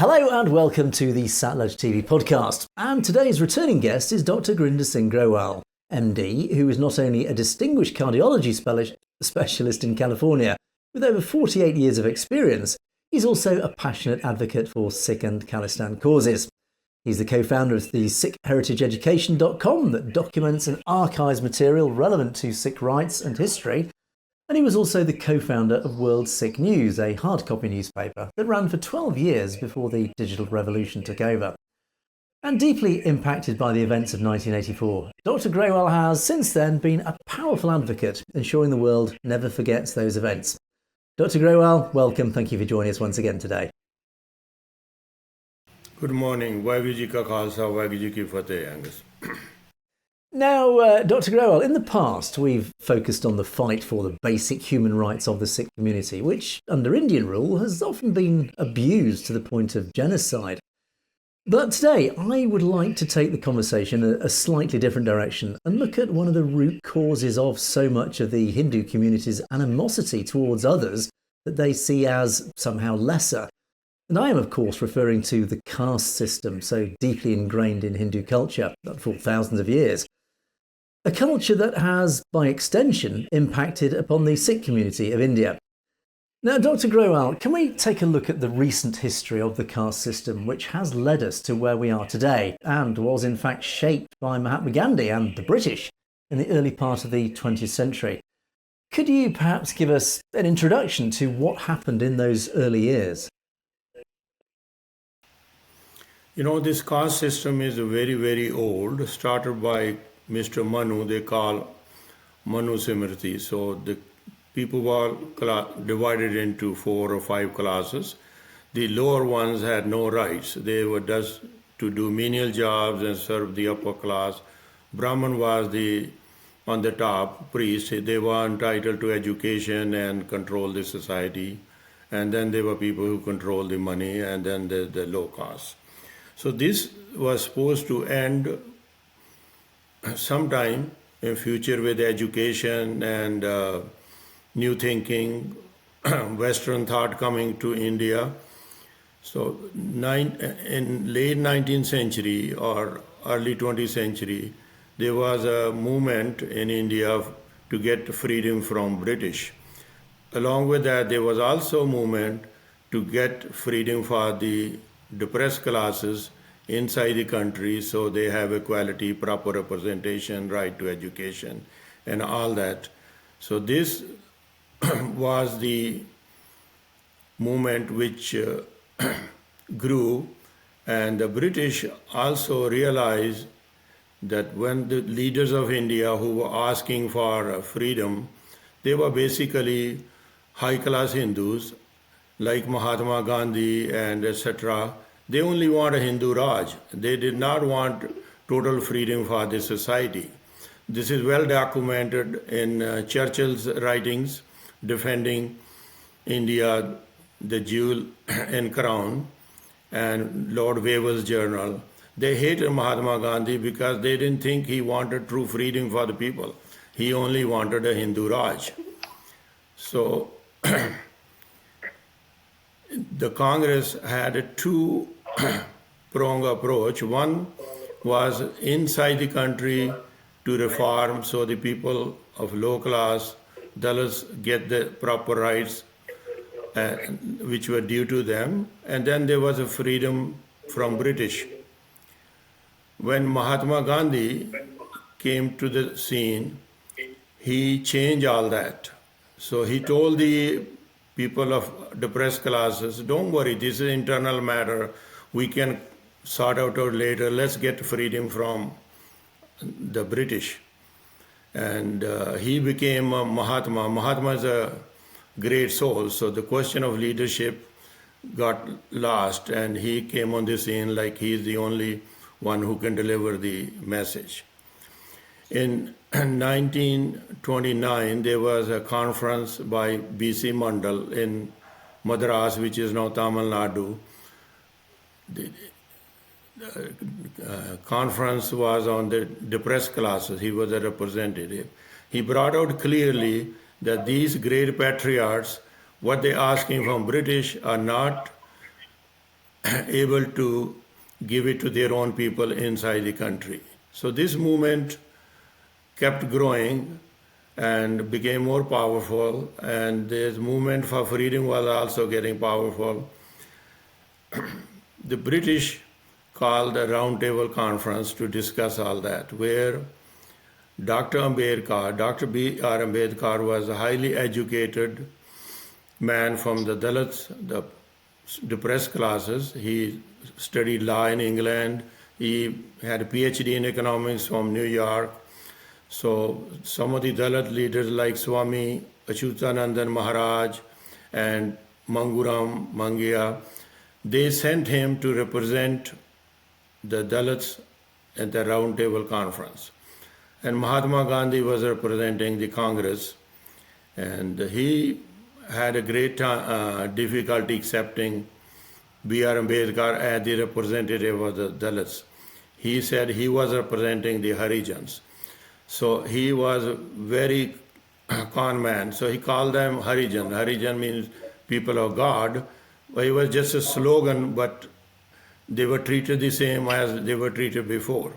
Hello and welcome to the Satluj TV podcast. And today's returning guest is Dr. Gurinder Grewal, MD, who is not only a distinguished cardiology specialist in California with over 48 years of experience, he's also a passionate advocate for Sikh and Khalistan causes. He's the co-founder of the SikhHeritageEducation.com that documents and archives material relevant to Sikh rights and history. And he was also the co-founder of World Sikh News, a hard copy newspaper that ran for 12 years before the digital revolution took over. And deeply impacted by the events of 1984, Dr. Grewal has since then been a powerful advocate, ensuring the world never forgets those events. Dr. Grewal, welcome. Thank you for joining us once again today. Good morning. Waheguru Ji Ka Khalsa, Waheguru Ji Ki Fateh, Angus. Now, Dr. Grewal, in the past we've focused on the fight for the basic human rights of the Sikh community, which under Indian rule has often been abused to the point of genocide. But today I would like to take the conversation a slightly different direction and look at one of the root causes of so much of the Hindu community's animosity towards others that they see as somehow lesser. And I am, of course, referring to the caste system, so deeply ingrained in Hindu culture for thousands of years. A culture that has, by extension, impacted upon the Sikh community of India. Now, Dr. Grewal, can we take a look at the recent history of the caste system, which has led us to where we are today, and was in fact shaped by Mahatma Gandhi and the British in the early part of the 20th century? Could you perhaps give us an introduction to what happened in those early years? You know, this caste system is very, very old, started by Mr. Manu, they call Manu Simriti. So the people were divided into 4 or 5 classes. The lower ones had no rights. They were just to do menial jobs and serve the upper class. Brahman was on the top, priest. They were entitled to education and control the society. And then there were people who controlled the money, and then the low caste. So this was supposed to end sometime in future with education and new thinking, Western thought coming to India. So in late 19th century or early 20th century, there was a movement in India to get freedom from British. Along with that, there was also a movement to get freedom for the depressed classes inside the country, so they have equality, proper representation, right to education, and all that. So this was the movement which grew, and the British also realized that when the leaders of India who were asking for freedom, they were basically high-class Hindus like Mahatma Gandhi and etc. They only want a Hindu Raj. They did not want total freedom for the society. This is well documented in Churchill's writings defending India, the jewel and crown, and Lord Wavell's journal. They hated Mahatma Gandhi because they didn't think he wanted true freedom for the people. He only wanted a Hindu Raj. So the Congress had a two-pronged approach. One was inside the country to reform so the people of low class, Dalits, get the proper rights which were due to them. And then there was a freedom from British. When Mahatma Gandhi came to the scene, he changed all that. So he told the people of depressed classes, don't worry, this is an internal matter. We can sort out later. Let's get freedom from the British. And he became a Mahatma. Mahatma is a great soul. So the question of leadership got lost, and he came on the scene like he's the only one who can deliver the message. In 1929, there was a conference by B.C. Mandal in Madras, which is now Tamil Nadu. The conference was on the depressed classes. He was a representative. He brought out clearly that these great patriarchs, what they're asking from British are not able to give it to their own people inside the country. So this movement kept growing and became more powerful, and this movement for freedom was also getting powerful. The British called a roundtable conference to discuss all that, where Dr. B.R. Ambedkar was a highly educated man from the Dalits, the depressed classes. He studied law in England. He had a PhD in economics from New York. So some of the Dalit leaders like Swami Achyutanandan Maharaj and Manguram Mangia, they sent him to represent the Dalits at the roundtable conference. And Mahatma Gandhi was representing the Congress, and he had a great difficulty accepting B.R. Ambedkar as the representative of the Dalits. He said he was representing the Harijans. So he was a very con man. So he called them Harijan. Harijan means people of God. Well, it was just a slogan, but they were treated the same as they were treated before.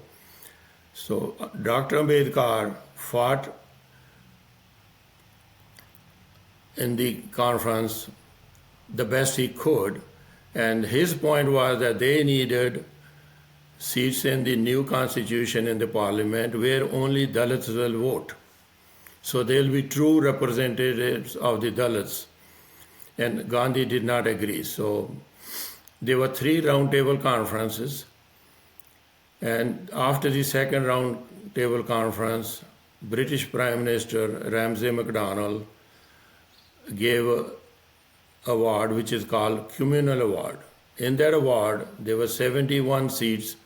So Dr. Ambedkar fought in the conference the best he could, and his point was that they needed seats in the new constitution in the parliament where only Dalits will vote. So they'll be true representatives of the Dalits. And Gandhi did not agree. So there were 3 roundtable conferences. And after the second roundtable conference, British Prime Minister Ramsay MacDonald gave an award which is called Communal Award. In that award, there were 71 seats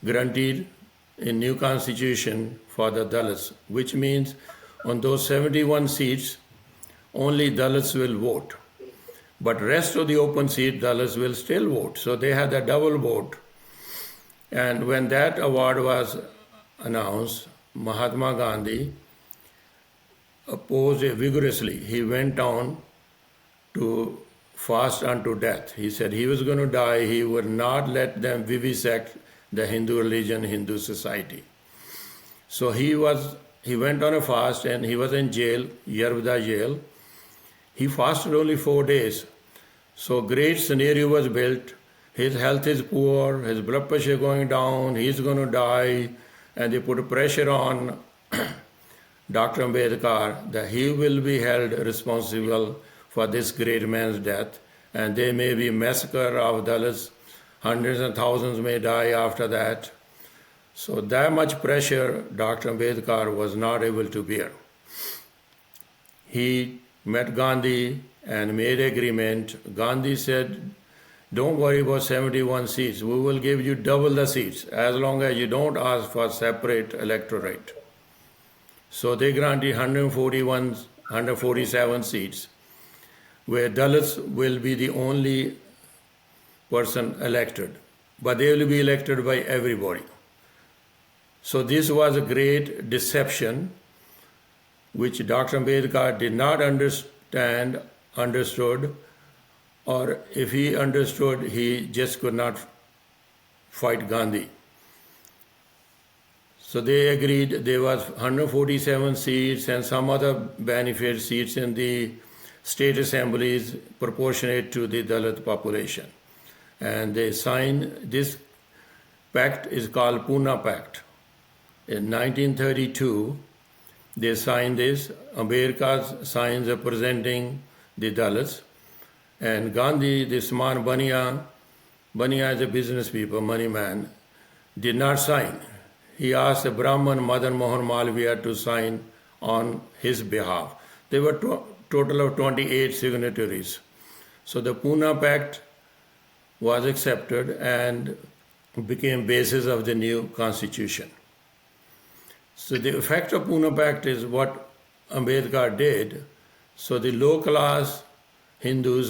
granted in new constitution for the Dalits, which means on those 71 seats, only Dalits will vote. But rest of the open seat, Dalits will still vote. So they had a double vote. And when that award was announced, Mahatma Gandhi opposed it vigorously. He went on to fast unto death. He said he was going to die. He would not let them vivisect the Hindu religion, Hindu society. So he went on a fast, and he was in jail, Yervada jail. He fasted only 4 days. So great scenario was built. His health is poor, his blood pressure going down, he's going to die, and they put pressure on Dr. Ambedkar that he will be held responsible for this great man's death, and there may be massacre of Dalits. Hundreds and thousands may die after that. So that much pressure Dr. Ambedkar was not able to bear. He met Gandhi and made agreement. Gandhi said, don't worry about 71 seats. We will give you double the seats as long as you don't ask for separate electorate. So they granted 147 seats, where Dalits will be the only person elected, but they will be elected by everybody. So this was a great deception which Dr. Ambedkar did not understood, or if he understood, he just could not fight Gandhi. So they agreed there was 147 seats and some other benefit seats in the state assemblies proportionate to the Dalit population. And they signed this pact is called Pune Pact. In 1932, they signed this. Ambedkar signs representing the Dalits. And Gandhi, this man Bania is a business people, money man, did not sign. He asked a Brahman, Madan Mohan Malviya, to sign on his behalf. There were total of 28 signatories. So the Pune Pact was accepted and became basis of the new constitution. So the effect of Pune Pact is what Ambedkar did. So the low-caste Hindus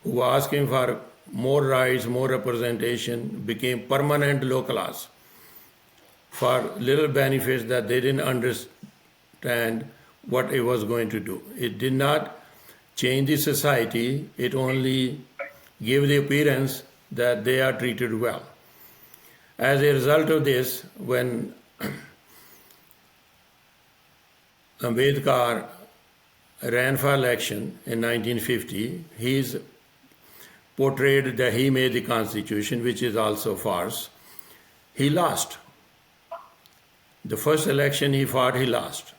who were asking for more rights, more representation, became permanent low-caste for little benefits that they didn't understand what it was going to do. It did not change the society, it only give the appearance that they are treated well. As a result of this, when Ambedkar ran for election in 1950, he's portrayed that he made the constitution, which is also false. He lost. The first election he fought, he lost.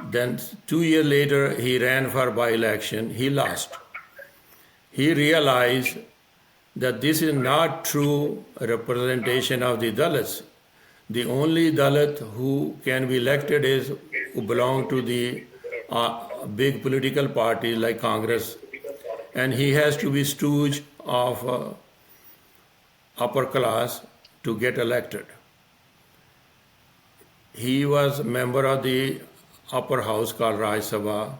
Then 2 years later, he ran for by-election, he lost. He realized that this is not true representation of the Dalits. The only Dalit who can be elected is who belong to the big political parties like Congress, and he has to be stooge of upper class to get elected. He was a member of the upper house called Raj Sabha.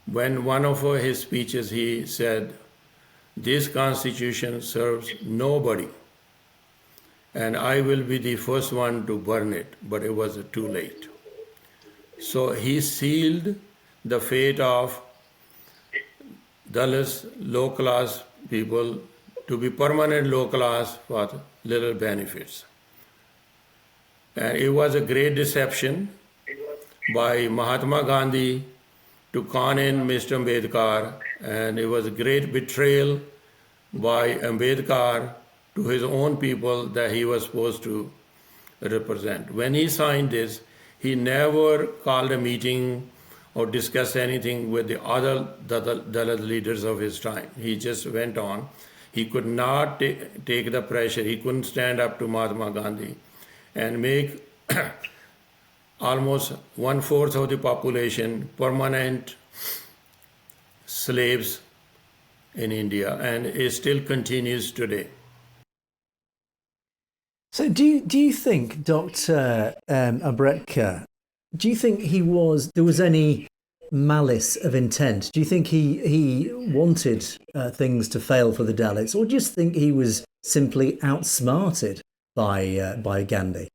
When one of his speeches he said, "This constitution serves nobody, and I will be the first one to burn it," but it was too late. So he sealed the fate of Dalits, low class people, to be permanent low class for little benefits. And it was a great deception by Mahatma Gandhi to con in Mr. Ambedkar, and it was a great betrayal by Ambedkar to his own people that he was supposed to represent. When he signed this, he never called a meeting or discussed anything with the other Dalit leaders of his time. He just went on. He could not take the pressure. He couldn't stand up to Mahatma Gandhi and make almost 1/4 of the population permanent slaves in India, and it still continues today. So do you think Dr. Ambedkar, do you think there was any malice of intent? Do you think he wanted things to fail for the Dalits, or do you just think he was simply outsmarted by Gandhi?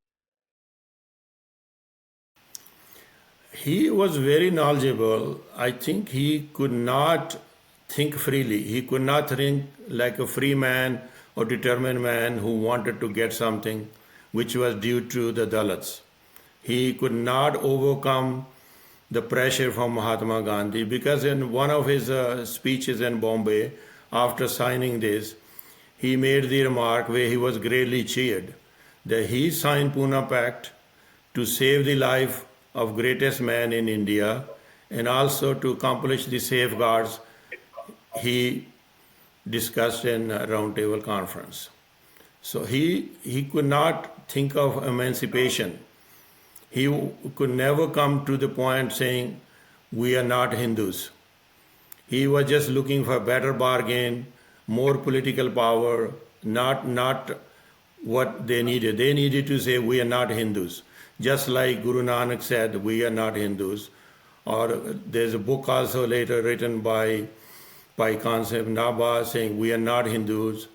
He was very knowledgeable. I think he could not think freely. He could not think like a free man or determined man who wanted to get something which was due to the Dalits. He could not overcome the pressure from Mahatma Gandhi, because in one of his speeches in Bombay, after signing this, he made the remark where he was greatly cheered that he signed Pune Pact to save the life of greatest man in India, and also to accomplish the safeguards he discussed in a roundtable conference. So he could not think of emancipation. He could never come to the point saying, "We are not Hindus." He was just looking for better bargain, more political power, not what they needed. They needed to say, "We are not Hindus." Just like Guru Nanak said, "We are not Hindus." Or there's a book also later written by Concept Nabha saying, "We are not Hindus,"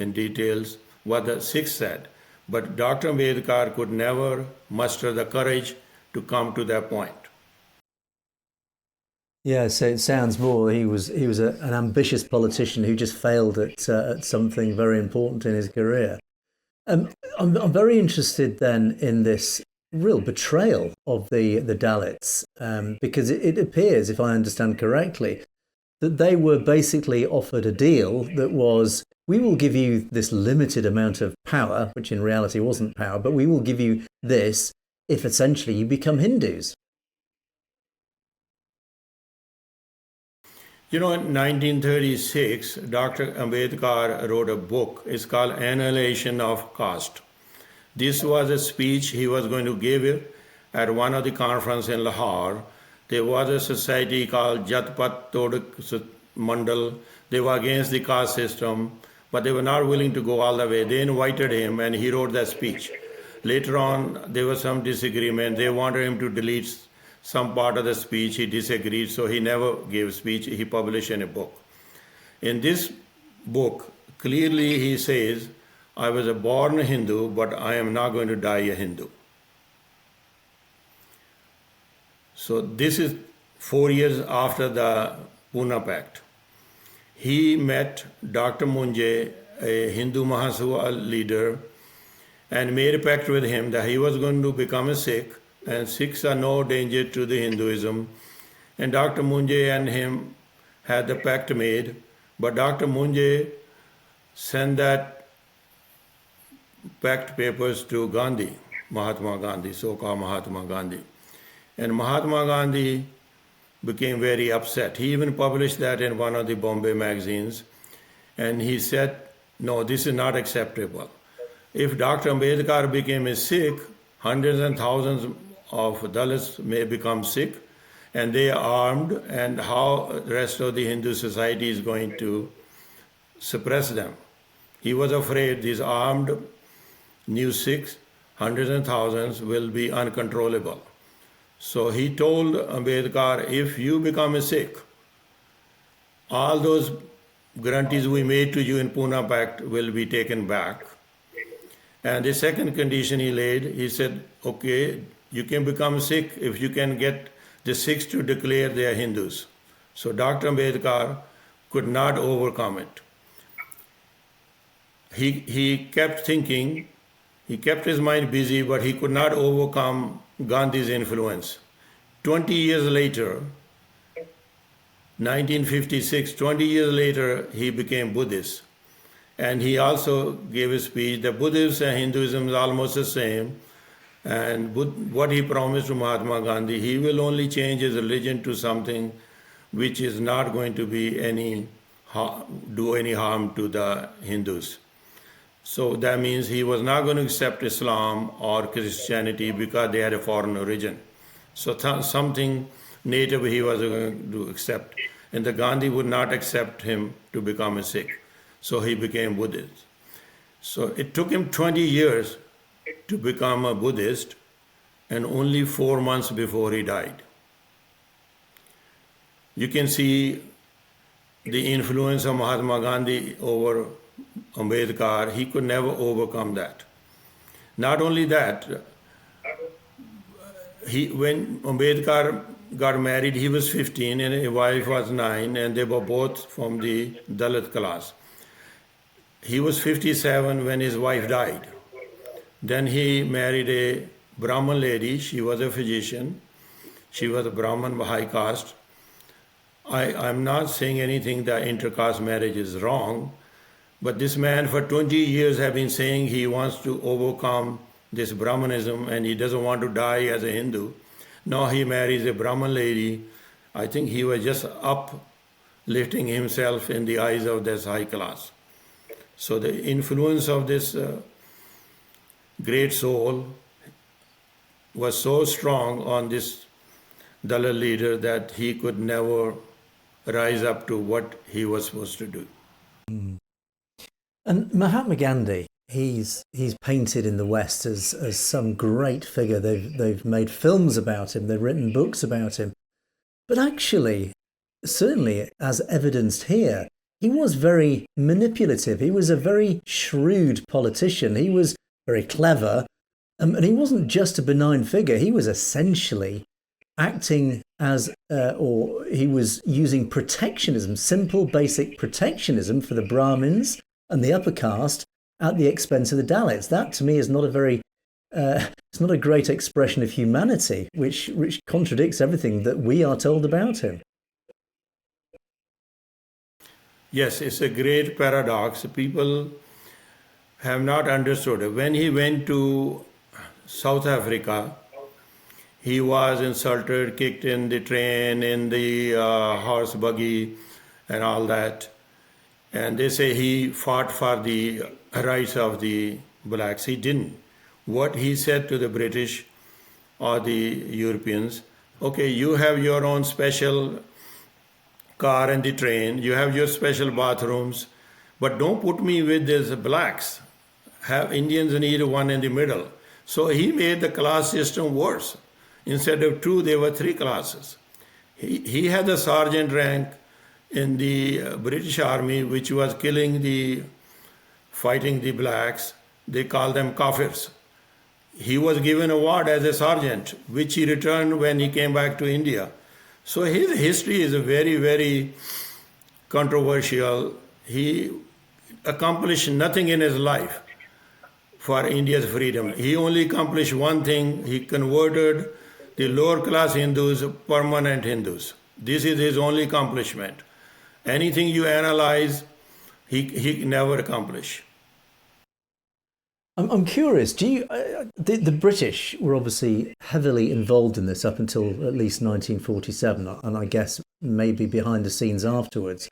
in details what the Sikhs said. But Dr. Ambedkar could never muster the courage to come to that point. Yeah, so it sounds more he was an ambitious politician who just failed at something very important in his career. I'm very interested then in this real betrayal of the Dalits, because it appears, if I understand correctly, that they were basically offered a deal that was, we will give you this limited amount of power, which in reality wasn't power, but we will give you this if essentially you become Hindus. You know, in 1936, Dr. Ambedkar wrote a book. It's called Annihilation of Caste. This was a speech he was going to give at one of the conferences in Lahore. There was a society called Jatpat Todak Mandal. They were against the caste system, but they were not willing to go all the way. They invited him and he wrote that speech. Later on, there was some disagreement. They wanted him to delete some part of the speech. He disagreed, so he never gave speech. He published in a book. In this book, clearly he says, "I was a born Hindu, but I am not going to die a Hindu." So this is 4 years after the Pune Pact. he met Dr. Munjay, a Hindu Mahasabha leader, and made a pact with him that he was going to become a Sikh, and Sikhs are no danger to the Hinduism. And Dr. Munjay and him had the pact made, but Dr. Munjay sent that pact papers to Gandhi, Mahatma Gandhi, so-called Mahatma Gandhi. And Mahatma Gandhi became very upset. He even published that in one of the Bombay magazines. And he said, no, this is not acceptable. If Dr. Ambedkar became a Sikh, hundreds and thousands of Dalits may become Sikh, and they are armed, and how the rest of the Hindu society is going to suppress them. He was afraid these armed new Sikhs, hundreds and thousands, will be uncontrollable. So he told Ambedkar, if you become a Sikh, all those guarantees we made to you in Pune Pact will be taken back. And the second condition he laid, he said, okay, you can become Sikh if you can get the Sikhs to declare they are Hindus. So Dr. Ambedkar could not overcome it. He kept thinking, he kept his mind busy, but he could not overcome Gandhi's influence. 20 years later, 1956, 20 years later, he became Buddhist. And he also gave a speech that Buddhism and Hinduism is almost the same. And what he promised to Mahatma Gandhi, he will only change his religion to something which is not going to be do any harm to the Hindus. So that means he was not going to accept Islam or Christianity because they had a foreign origin. So something native he was going to accept. And the Gandhi would not accept him to become a Sikh. So he became Buddhist. So it took him 20 years to become a Buddhist, and only 4 months before he died. You can see the influence of Mahatma Gandhi over Ambedkar. He could never overcome that. Not only that, when Ambedkar got married, he was 15 and his wife was 9, and they were both from the Dalit class. He was 57 when his wife died. Then he married a Brahmin lady. She was a physician. She was a Brahmin high caste. I'm not saying anything that intercaste marriage is wrong, but this man for 20 years have been saying he wants to overcome this Brahmanism and he doesn't want to die as a Hindu. Now he marries a Brahmin lady. I think he was just uplifting himself in the eyes of this high class. So the influence of this great soul was so strong on this Dalit leader that he could never rise up to what he was supposed to do. And Mahatma Gandhi, he's painted in the West as some great figure. They've made films about him, they've written books about him. But actually, certainly as evidenced here, he was very manipulative. He was a very shrewd politician. He was very clever. And he wasn't just a benign figure. He was essentially acting as, or he was using protectionism, simple, basic protectionism for the Brahmins and the upper caste at the expense of the Dalits. That, to me, is not a very, it's not a great expression of humanity, which contradicts everything that we are told about him. Yes, it's a great paradox. People have not understood it. When he went to South Africa, he was insulted, kicked in the train, in the horse buggy, and all that. And they say he fought for the rights of the blacks. He didn't. What he said to the British or the Europeans, okay, you have your own special car and the train, you have your special bathrooms, but don't put me with these blacks. Have Indians need one in the middle. So he made the class system worse. Instead of 2, there were 3 classes. He had a sergeant rank in the British Army, which was fighting the blacks. They called them Kafirs. He was given an award as a sergeant, which he returned when he came back to India. So his history is very, very controversial. He accomplished nothing in his life for India's freedom. He only accomplished one thing. He converted the lower class Hindus permanent Hindus. This is his only accomplishment. Anything you analyze, he never accomplished. I'm curious. Do you? The British were obviously heavily involved in this up until at least 1947, and I guess maybe behind the scenes afterwards.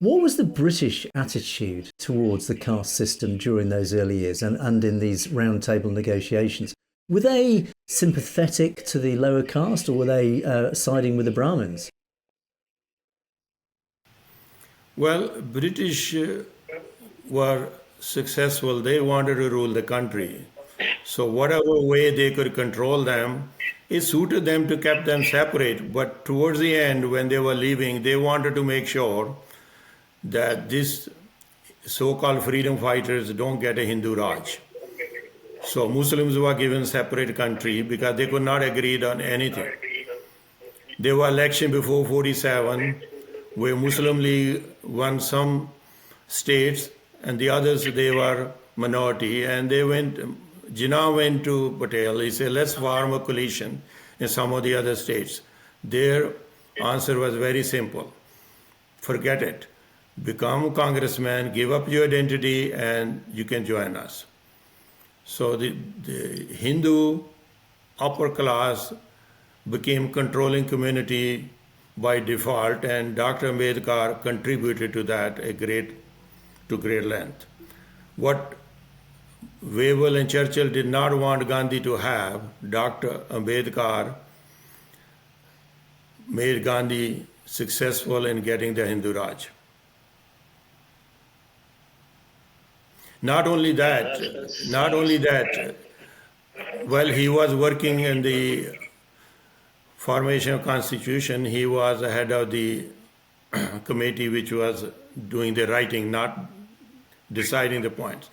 What was the British attitude towards the caste system during those early years and in these roundtable negotiations? Were they sympathetic to the lower caste, or were they siding with the Brahmins? Well, British were successful. They wanted to rule the country. So whatever way they could control them, it suited them to keep them separate. But towards the end, when they were leaving, they wanted to make sure that these so-called freedom fighters don't get a Hindu Raj. So Muslims were given separate country because they could not agree on anything. There were elections before 47 where Muslim League won some states and the others they were minority, and Jinnah went to Patel. He said, let's form a coalition in some of the other states. Their answer was very simple. Forget it. Become a congressman, give up your identity, and you can join us. So the Hindu upper class became controlling community by default, and Dr. Ambedkar contributed to that to great length. What Grewal and Churchill did not want Gandhi to have, Dr. Ambedkar made Gandhi successful in getting the Hindu Raj. Not only that, while he was working in the formation of constitution, he was the head of the committee which was doing the writing, not deciding the points.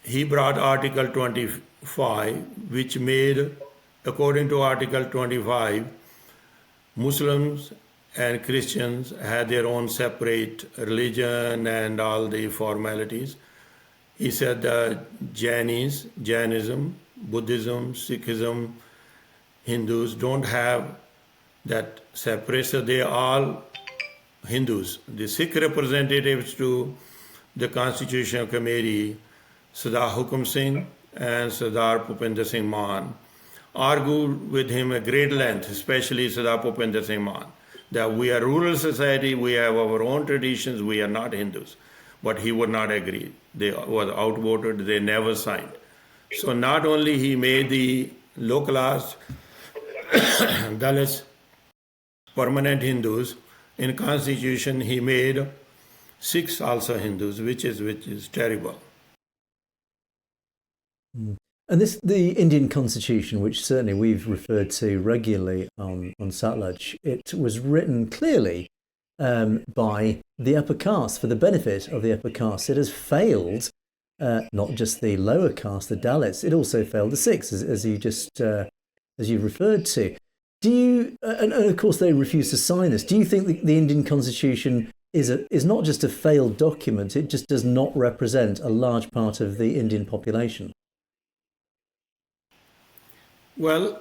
He brought Article 25, which made, according to Article 25, Muslims and Christians had their own separate religion and all the formalities. He said Jainism, Buddhism, Sikhism, Hindus don't have that separate, so they are all Hindus. The Sikh representatives to the Constitutional Committee, Sardar Hukum Singh and Sardar Bhupinder Singh Maan, argued with him at great length, especially Sardar Bhupinder Singh Maan, that we are a rural society, we have our own traditions, we are not Hindus. But he would not agree. They were outvoted, they never signed. So not only he made the low-class Dalits permanent Hindus, in constitution he made Sikhs also Hindus, which is terrible. And the Indian constitution, which certainly we've referred to regularly on Satluj, it was written clearly by the upper caste, for the benefit of the upper caste. It has failed not just the lower caste, the Dalits, it also failed the Sikhs, as you referred to. Do you, and of course they refuse to sign this, do you think the Indian constitution is not just a failed document, it just does not represent a large part of the Indian population? Well,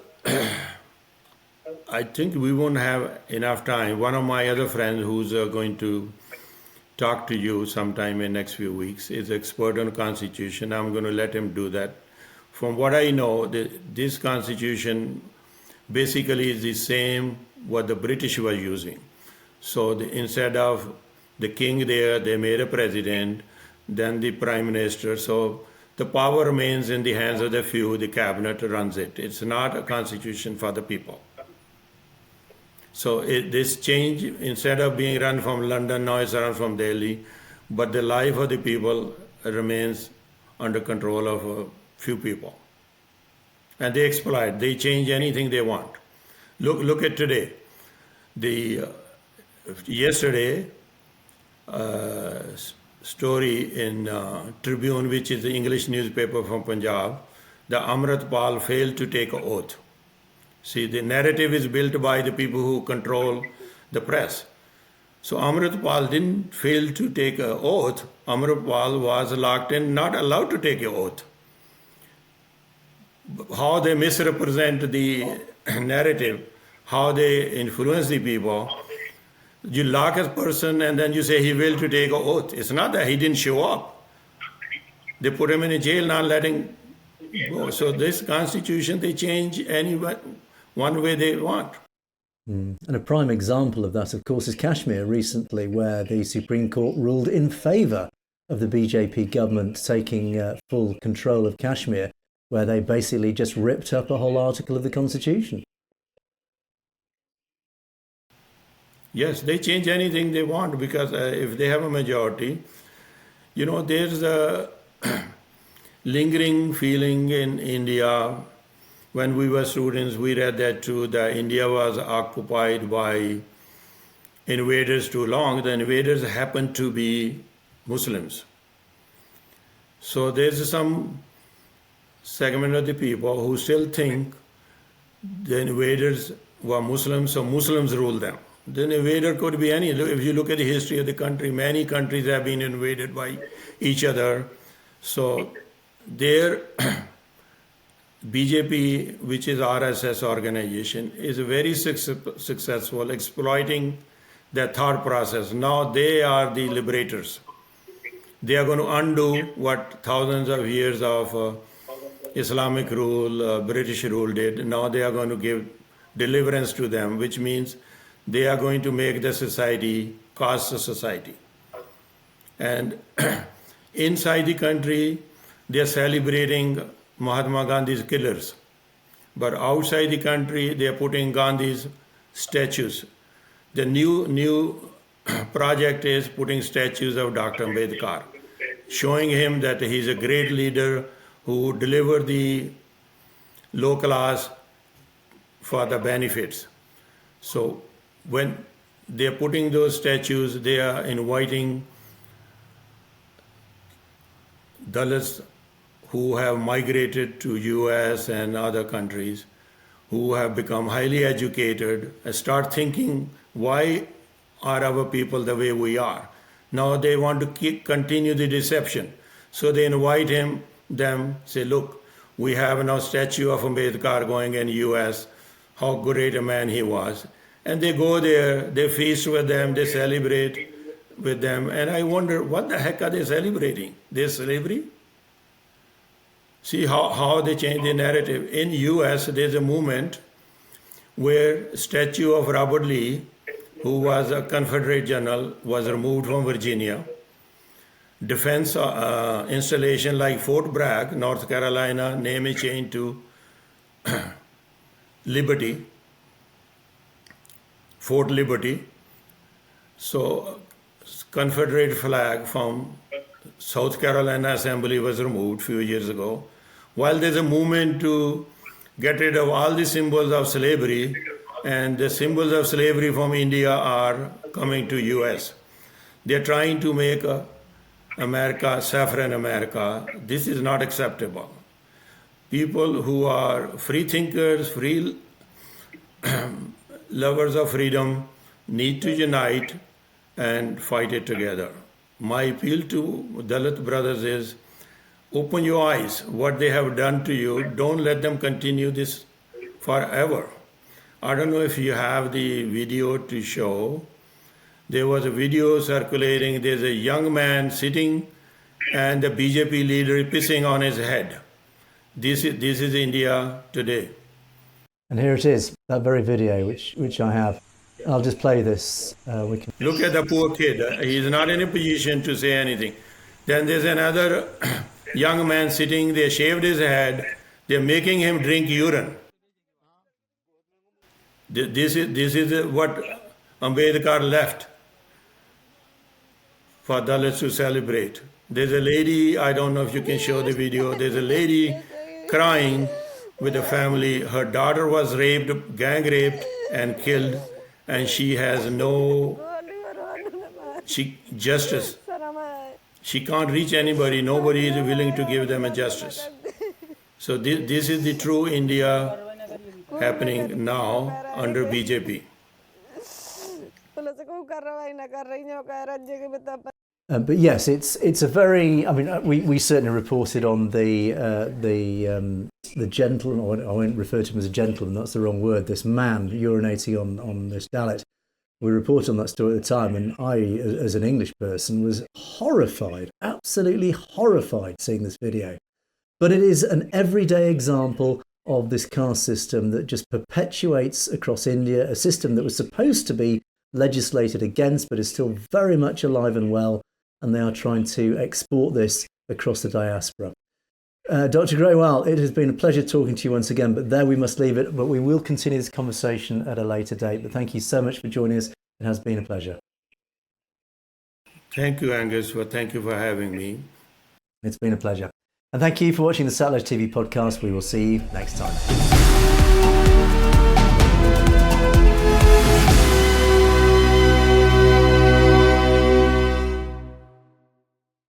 I think we won't have enough time. One of my other friends who's going to talk to you sometime in next few weeks is expert on constitution. I'm going to let him do that. From what I know, this constitution basically is the same what the British were using. So instead of the king there, they made a president, then the prime minister. So the power remains in the hands of the few, the cabinet runs it. It's not a constitution for the people. So this change, instead of being run from London, now it's run from Delhi, but the life of the people remains under control of a few people. And they exploit, they change anything they want. Look at today. Yesterday, story in Tribune, which is the English newspaper from Punjab, the Amrit Pal failed to take an oath. See, the narrative is built by the people who control the press. So Amritpal didn't fail to take an oath. Amritpal was locked in, not allowed to take an oath. How they misrepresent the narrative, how they influence the people. You lock a person and then you say he will to take an oath. It's not that he didn't show up. They put him in a jail, not letting go. So this constitution, they change any one way they want. And a prime example of that, of course, is Kashmir recently, where the Supreme Court ruled in favour of the BJP government taking full control of Kashmir, where they basically just ripped up a whole article of the Constitution. Yes, they change anything they want because if they have a majority, there's a lingering feeling in India. When we were students, we read that too, that India was occupied by invaders too long. The invaders happened to be Muslims. So there's some segment of the people who still think the invaders were Muslims, so Muslims ruled them. The invader could be any. If you look at the history of the country, many countries have been invaded by each other. So their BJP, which is RSS organization, is very successful exploiting that thought process. Now they are the liberators. They are going to undo what thousands of years of Islamic rule, British rule did. Now they are going to give deliverance to them, which means they are going to make the society caste society. And inside the country, they are celebrating Mahatma Gandhi's killers. But outside the country, they are putting Gandhi's statues. The new project is putting statues of Dr. Ambedkar, showing him that he's a great leader who delivered the low class for the benefits. So when they're putting those statues, they are inviting Dalits who have migrated to US and other countries, who have become highly educated, and start thinking, why are our people the way we are? Now they want to continue the deception. So they invite them, say, look, we have now statue of Ambedkar going in US, how great a man he was. And they go there, they feast with them, they celebrate with them. And I wonder, what the heck are they celebrating? Their slavery? See how they change the narrative. In US, there's a movement where statue of Robert Lee, who was a Confederate general, was removed from Virginia. Defense installation like Fort Bragg, North Carolina, name is changed to Liberty, Fort Liberty. So Confederate flag from South Carolina Assembly was removed a few years ago. While there's a movement to get rid of all the symbols of slavery, and the symbols of slavery from India are coming to US. They're trying to make America, saffron America. This is not acceptable. People who are free thinkers, free lovers of freedom need to unite and fight it together. My appeal to Dalit brothers is, open your eyes. What they have done to you, don't let them continue this forever. I don't know if you have the video to show. There was a video circulating. There's a young man sitting and the BJP leader pissing on his head. This is India today. And here it is, that very video, which I have. I'll just play this. Look at the poor kid. He's not in a position to say anything. Then there's another young man sitting. They shaved his head. They're making him drink urine. This is what Ambedkar left for Dalits to celebrate. There's a lady, I don't know if you can show the video, there's a lady crying with a family. Her daughter was raped, gang raped and killed, and she has no justice. She can't reach anybody. Nobody is willing to give them a justice. So this is the true India happening now under BJP. But yes, it's a very. I mean, we certainly reported on the gentleman. Or I won't refer to him as a gentleman. That's the wrong word. This man urinating on this Dalit. We reported on that story at the time, and I, as an English person, was horrified, absolutely horrified, seeing this video. But it is an everyday example of this caste system that just perpetuates across India, a system that was supposed to be legislated against, but is still very much alive and well. And they are trying to export this across the diaspora. Dr. Grewal, it has been a pleasure talking to you once again, but there we must leave it. But we will continue this conversation at a later date. But thank you so much for joining us. It has been a pleasure. Thank you, Angus. Thank you for having me. It's been a pleasure. And thank you for watching the Satluj TV podcast. We will see you next time.